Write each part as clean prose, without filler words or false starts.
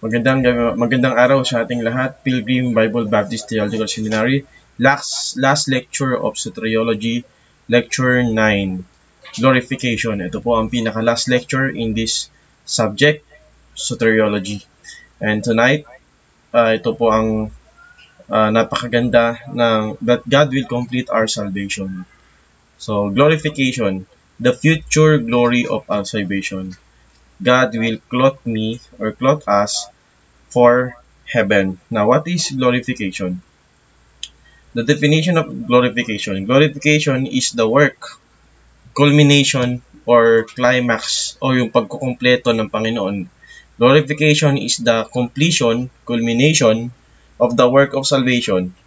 Magandang araw sa ating lahat. Pilgrim Bible Baptist Theological Seminary, last lecture of Soteriology, Lecture 9, Glorification. Ito po ang pinaka-last lecture in this subject, Soteriology. And tonight, ito po ang napakaganda ng that God will complete our salvation. So, glorification, the future glory of our salvation. God will clothe me or clothe us for heaven. Now, what is glorification? The definition of glorification. Glorification is the work, culmination, or climax, o yung pagkukumpleto ng Panginoon. Glorification is the completion, culmination of the work of salvation.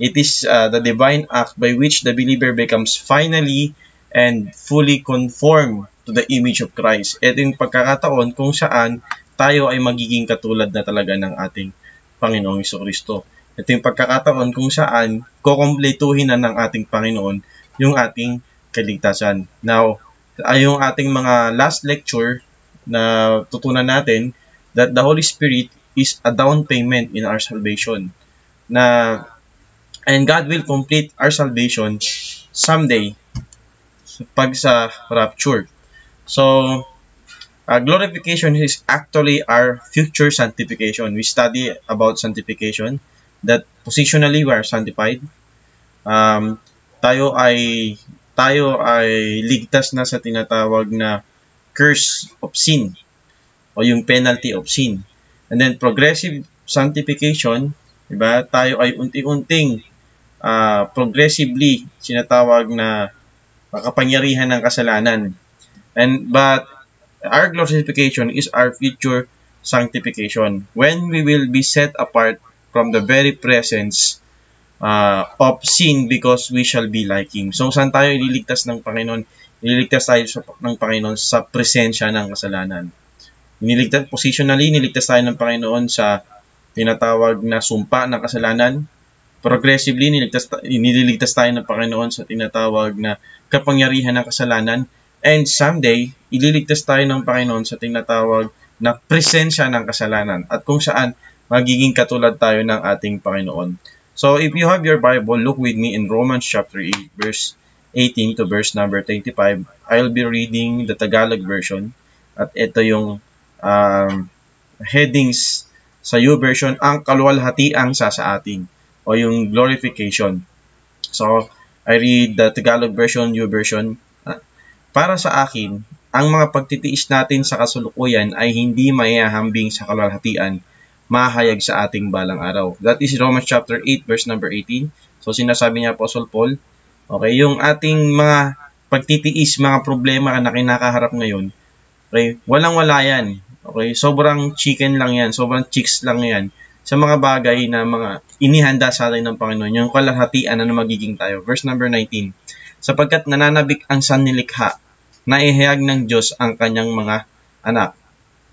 It is the divine act by which the believer becomes finally and fully conformed to the image of Christ. Ito yung pagkakataon kung saan tayo ay magiging katulad na talaga ng ating Panginoong Jesucristo. Ito yung pagkakataon kung saan kukumpletuhin na ng ating Panginoon yung ating kaligtasan. Now, yung ating mga last lecture na tutunan natin that the Holy Spirit is a down payment in our salvation. And God will complete our salvation someday pag sa rapture. So, glorification is actually our future sanctification. We study about sanctification, that positionally we are sanctified. Tayo ay ligtas na sa tinatawag na curse of sin o yung penalty of sin. And then progressive sanctification, diba? Tayo ay unti-unting progressively sinatawag na makapangyarihan ng kasalanan. But our glorification is our future sanctification when we will be set apart from the very presence of sin because we shall be like Him. So, saan tayo ililigtas ng Panginoon? Ililigtas tayo ng Panginoon sa presensya ng kasalanan. Positionally, niligtas tayo ng Panginoon sa tinatawag na sumpa ng kasalanan. Progressively, nililigtas tayo ng Panginoon sa tinatawag na kapangyarihan ng kasalanan. And someday, ililigtas tayo ng Panginoon sa tinatawag na presensya ng kasalanan at kung saan magiging katulad tayo ng ating Panginoon. So, if you have your Bible, look with me in Romans chapter 8, verse 18 to verse number 25. I'll be reading the Tagalog version. At ito yung headings sa YouVersion, ang kaluwalhatiang sa atin o yung glorification. So, I read the Tagalog version, YouVersion. Para sa akin, ang mga pagtitiis natin sa kasulukuyan ay hindi maihahambing sa kaluwalhatian, mahayag sa ating balang araw. That is Romans chapter 8, verse number 18. So, sinasabi niya Apostle Paul, okay, yung ating mga pagtitiis, mga problema na kinakaharap ngayon, okay, walang-wala yan. Okay, sobrang chicken lang yan, sobrang chicks lang yan sa mga bagay na mga inihanda sa atin ng Panginoon, yung kalahatian na magiging tayo. Verse number 19. Sapagkat nananabik ang sannilikha, naihayag ng Diyos ang kanyang mga anak.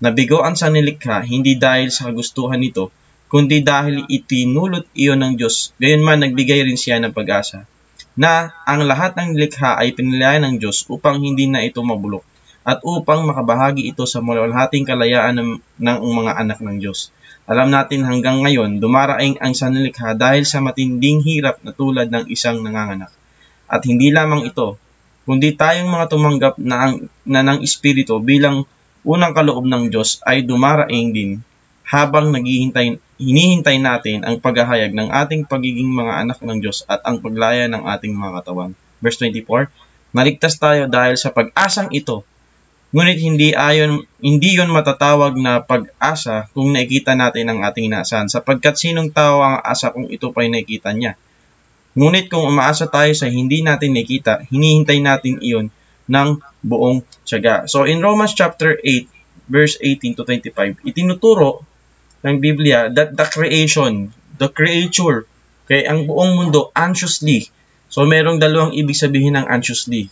Nabigo ang sannilikha, hindi dahil sa kagustuhan nito, kundi dahil itinulot iyon ng Diyos. Gayunman nagbigay rin siya ng pag-asa, na ang lahat ng likha ay pinilayan ng Diyos upang hindi na ito mabulok, at upang makabahagi ito sa maluwalhating kalayaan ng mga anak ng Diyos. Alam natin hanggang ngayon, dumaraing ang sannilikha dahil sa matinding hirap na tulad ng isang nanganganak. At hindi lamang ito, kundi tayong mga tumanggap na ng Espiritu bilang unang kaloob ng Diyos ay dumaraing din habang hinihintay natin ang paghahayag ng ating pagiging mga anak ng Diyos at ang paglaya ng ating mga katawan. Verse 24, naligtas tayo dahil sa pag-asang ito, ngunit hindi yun matatawag na pag-asa kung nakikita natin ang ating inaasahan, sapagkat sinong tao ang asa kung ito pa'y nakikita niya. Ngunit kung umaasa tayo sa hindi natin nakita, hinihintay natin iyon ng buong tiyaga. So in Romans chapter 8, verse 18 to 25, itinuturo ng Biblia that the creature, okay, ang buong mundo, anxiously. So merong dalawang ibig sabihin ng anxiously.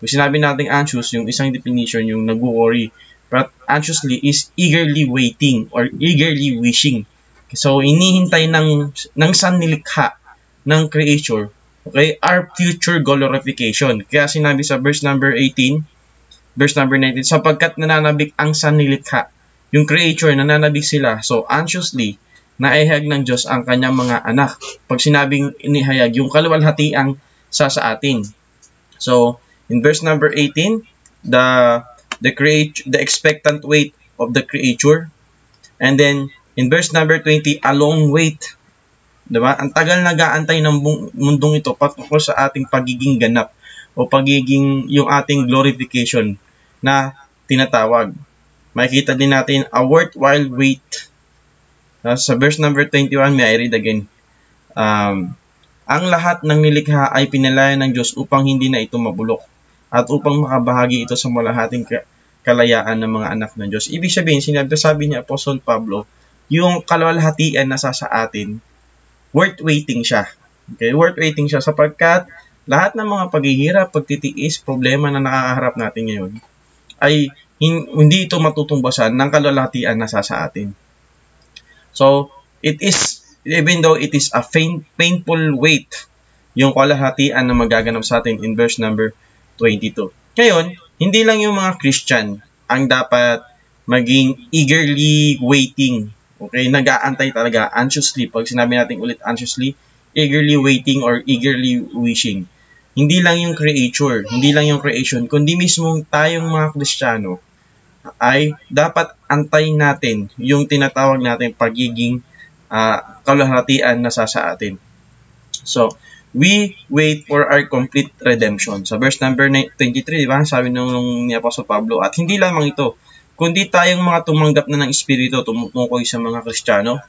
Kung sinabi natin anxious, yung isang definition, yung nag-worry. But anxiously is eagerly waiting or eagerly wishing. So inihintay ng sannilikha ng creature, okay, our future glorification. Kaya sinabi sa verse number 18, verse number 19, sapagkat nananabik ang sannilikha. yung creature, nananabik sila. So, anxiously, naihayag ng Diyos ang kanyang mga anak. Pag sinabing inihayag, yung kaluwalhatiang sa atin. So, in verse number 18, the expectant wait of the creature. And then, in verse number 20, a long wait. Diba? Ang tagal nag-aantay ng mundong ito patungkol sa ating pagiging ganap o pagiging yung ating glorification na tinatawag. Makikita din natin a worthwhile wait. Sa verse number 21, may I read again. Ang lahat ng nilikha ay pinalaya ng Diyos upang hindi na ito mabulok at upang makabahagi ito sa malahating kalayaan ng mga anak ng Diyos. Ibig sabihin, sabi ni Apostle Pablo, yung kaluwalhatian na sa atin, worth waiting siya. Okay, worth waiting siya sapagkat lahat ng mga paghihirap, pagtitiis, problema na nakakaharap natin ngayon ay hindi ito matutumbasan ng kaluwalhatian na sa atin. So, even though it is a painful wait, yung kaluwalhatian na magaganap sa atin in verse number 22. Ngayon, hindi lang yung mga Christian ang dapat maging eagerly waiting. Okay, nag-aantay talaga, anxiously. Pag sinabi natin ulit anxiously, eagerly waiting or eagerly wishing. Hindi lang yung creature, hindi lang yung creation, kundi mismo tayong mga Kristiyano ay dapat antayin natin yung tinatawag natin pagiging kaluwalhatian na sa atin. So, we wait for our complete redemption. Sa verse number 23, diba? Sabi nung ni Apostle Pablo, at hindi lamang ito, kundi tayong mga tumanggap na ng Espiritu tumutukoy sa mga Kristiyano,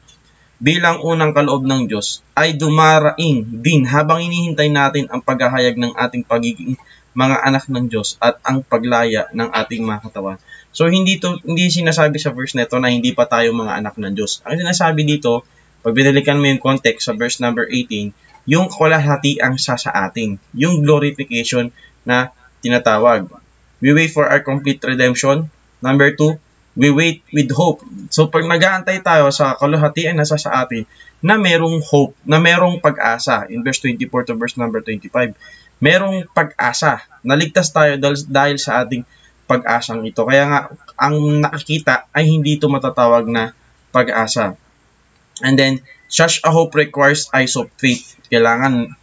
bilang unang kaloob ng Diyos, ay dumaraing din habang inihintay natin ang paghahayag ng ating pagiging mga anak ng Diyos at ang paglaya ng ating mga katawan. So, hindi sinasabi sa verse na ito na hindi pa tayo mga anak ng Diyos. Ang sinasabi dito, pag binalikan mo yung context sa verse number 18, yung kaluwalhatiang sa atin, yung glorification na tinatawag. We wait for our complete redemption. Number 2, we wait with hope. So, pag nag-aantay tayo sa kaluwalhatian na sa atin, na merong hope, na merong pag-asa, in verse 24 to verse number 25, merong pag-asa, naligtas tayo dahil sa ating pag-asang ito. Kaya nga, ang nakikita ay hindi ito matatawag na pag-asa. And then, such a hope requires eyes of faith. Kailangan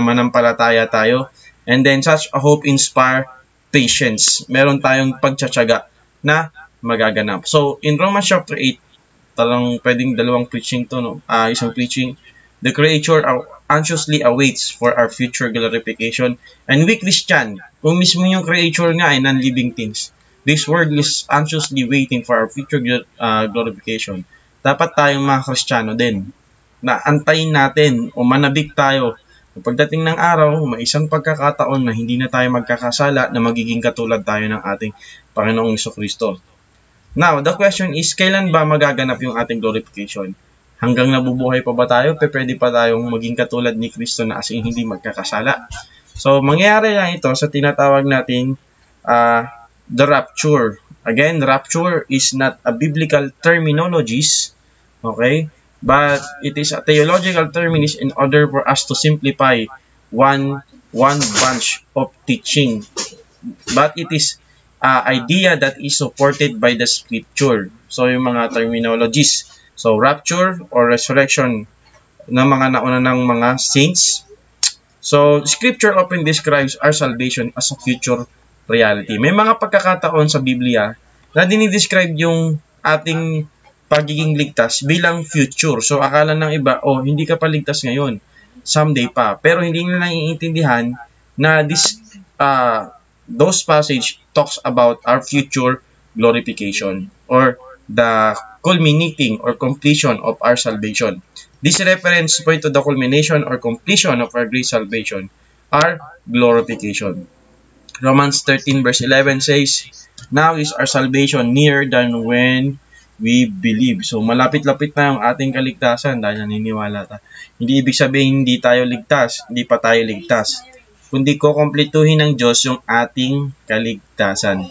manampalataya tayo. And then, such a hope inspire patience. Meron tayong pagtsatsaga na magaganap. So, in Romans chapter 8, talang pwedeng dalawang preaching to, no? Isang preaching. The creature anxiously awaits for our future glorification. And we Christian, kung mismo yung creature nga ay non-living things, this world is anxiously waiting for our future glorification. Dapat tayong mga Kristiyano din, na antayin natin o manabik tayo. Pagdating ng araw, may isang pagkakataon na hindi na tayo magkakasala, na magiging katulad tayo ng ating Panginoong Jesucristo. Now, the question is, kailan ba magaganap yung ating glorification? Hanggang nabubuhay pa ba tayo? Pwede pa tayong maging katulad ni Kristo na as in hindi magkakasala? So, mangyayari lang ito sa tinatawag natin the rapture. Again, rapture is not a biblical terminologies, okay? But it is a theological term in order for us to simplify one bunch of teaching. But it is idea that is supported by the scripture. So, yung mga terminologies. So, rapture or resurrection ng mga nauna ng mga saints. So, scripture often describes our salvation as a future reality. May mga pagkakataon sa Biblia na dinidescribe yung ating pagiging ligtas bilang future. So, akala ng iba, oh, hindi ka pa ligtas ngayon. Someday pa. Pero hindi nila naiintindihan na those passage talks about our future glorification or the culminating or completion of our salvation. This reference point to the culmination or completion of our great salvation, our glorification. Romans 13 verse 11 says, now is our salvation nearer than when we believe. So, malapit-lapit na yung ating kaligtasan dahil naniniwala tayo. Hindi ibig sabihin hindi tayo ligtas, hindi pa tayo ligtas. Kundi kukumpletuhin ng Diyos yung ating kaligtasan.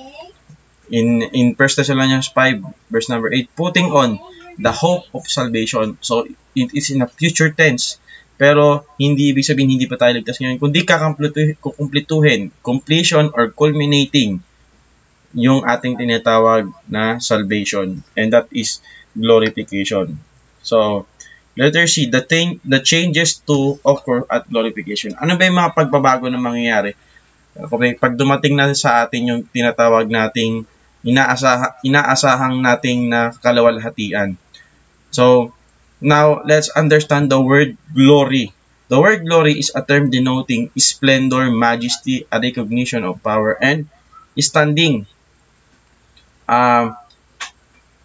In 1 Thessalonians 5 verse number 8, putting on the hope of salvation. So, it is in a future tense. Pero, hindi ibig sabihin hindi pa tayo ligtas ngayon. Kundi kukumpletuhin, completion or culminating yung ating tinatawag na salvation, and that is glorification. So, letter C, the changes to occur at glorification. Ano ba yung mga pagbabago na mangyayari? Okay, pag dumating na sa atin yung tinatawag nating inaasahang nating na kaluwalhatian. So, now let's understand the word glory. The word glory is a term denoting splendor, majesty, a recognition of power, and standing.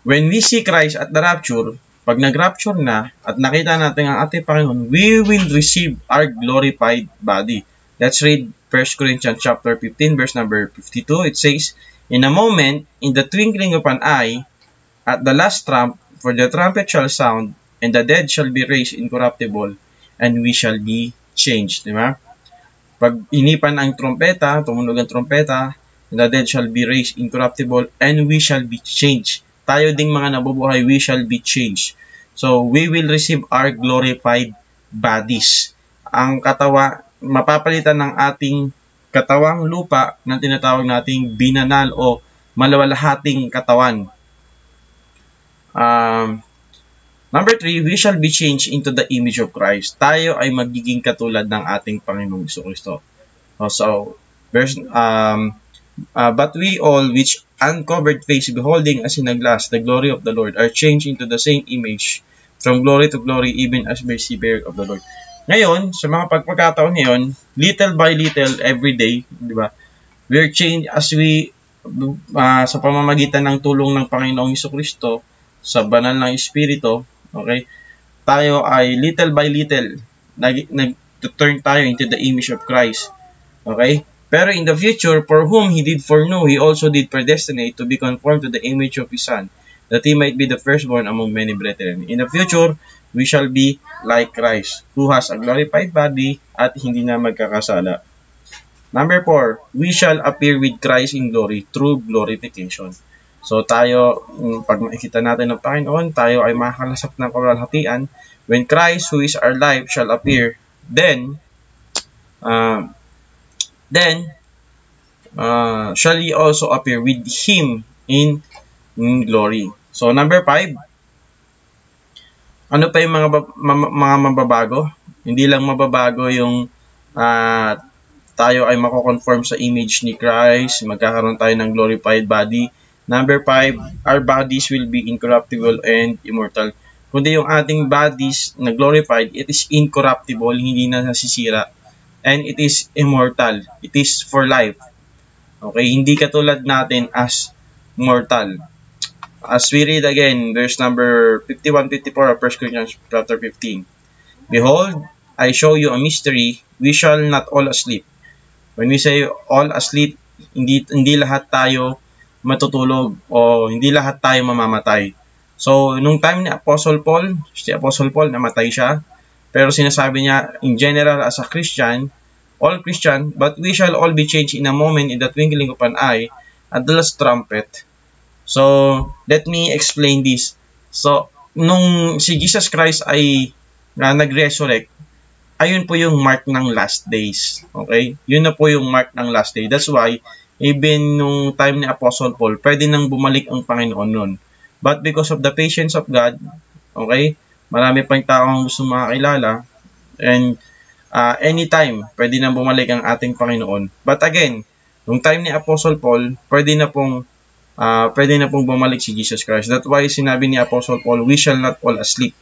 When we see Christ at the rapture, pag nag-rapture na at nakita natin ang ating Panginoon, we will receive our glorified body. Let's read 1 Corinthians chapter 15, verse number 52. It says, "In a moment, in the twinkling of an eye, at the last trump, for the trumpet shall sound, and the dead shall be raised incorruptible, and we shall be changed." Diba? Pag inipan ang trompeta, tumunog ang trompeta, the dead shall be raised incorruptible, and we shall be changed. Tayo ding mga nabubuhay, we shall be changed. So, we will receive our glorified bodies. Ang mapapalitan ng ating katawang lupa na tinatawag nating binanal o maluwalhating katawan. Number 3, we shall be changed into the image of Christ. Tayo ay magiging katulad ng ating Panginoong Jesucristo. So, but we all, which uncovered face, beholding as in a glass the glory of the Lord, are changed into the same image, from glory to glory, even as by the Spirit of the Lord. Ngayon, sa mga pagkakataon ngayon, little by little, every day, di ba? We're changed as we, sa pamamagitan ng tulong ng Panginoong Jesucristo, sa banal ng Espiritu, okay? Tayo ay little by little, nag-turn tayo into the image of Christ. Okay? Pero in the future, for whom He did foreknow, He also did predestinate to be conformed to the image of His Son, that He might be the firstborn among many brethren. In the future, we shall be like Christ, who has a glorified body at hindi na magkakasala. Number 4, we shall appear with Christ in glory through glorification. So tayo, pag makikita natin ng Panginoon, tayo ay makakalasap ng kaluwalhatian. When Christ, who is our life, shall appear, then shall ye also appear with Him in glory. So, number 5, ano pa yung mga mababago? Hindi lang mababago yung tayo ay mako-conform sa image ni Christ, magkakaroon tayo ng glorified body. Number 5, our bodies will be incorruptible and immortal. Kundi yung ating bodies na glorified, it is incorruptible, hindi na nasisira. And it is immortal. It is for life. Okay? Hindi katulad natin as mortal. As we read again, verse number 51-54 of 1 Corinthians chapter 15. "Behold, I show you a mystery. We shall not all asleep." When we say all asleep, hindi lahat tayo matutulog o hindi lahat tayo mamamatay. So, nung time ni Apostle Paul, si Apostle Paul, namatay siya. Pero sinasabi niya, in general, as a Christian, all Christian, but we shall all be changed in a moment, in the twinkling of an eye, at the last trumpet. So, let me explain this. So, nung si Jesus Christ ay nag-resurrect, ayun po yung mark ng last days. Okay? Yun na po yung mark ng last day. That's why, even nung time ni Apostle Paul, pwede nang bumalik ang Panginoon nun. But because of the patience of God, okay, marami pang taong gusto makakilala, and anytime, pwede nang bumalik ang ating Panginoon. But again, nung time ni Apostle Paul, pwede na pong bumalik si Jesus Christ. That's why sinabi ni Apostle Paul, we shall not all asleep.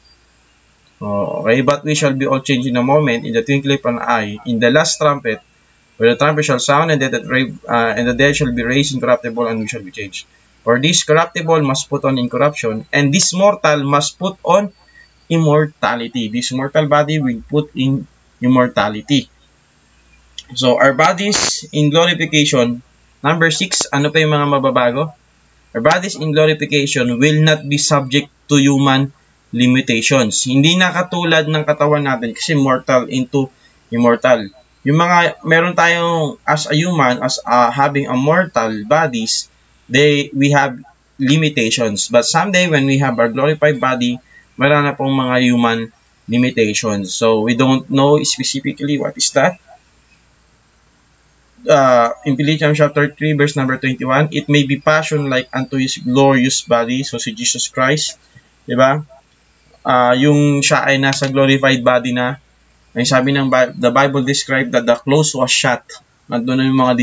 Okay, but we shall be all changed in a moment, in the twinkling of an eye, in the last trumpet, where the trumpet shall sound, and the dead shall be raised incorruptible, and we shall be changed. For this corruptible must put on incorruption, and this mortal must put on immortality. This mortal body will put in immortality. So, our bodies in glorification. Number 6, ano pa yung mga mababago? Our bodies in glorification will not be subject to human limitations. Hindi na katulad ng katawan natin kasi mortal into immortal. Yung mga, meron tayong as a human, having a mortal bodies, we have limitations. But someday, when we have our glorified body, meron na pong mga human limitations. So, we don't know specifically what is that. in Philippians chapter 3 verse number 21, it may be passion like unto his glorious body, so si Jesus Christ, di ba? Yung siya ay nasa glorified body na, ay sabi ng the Bible described that the clothes was shut. Nandun na yung mga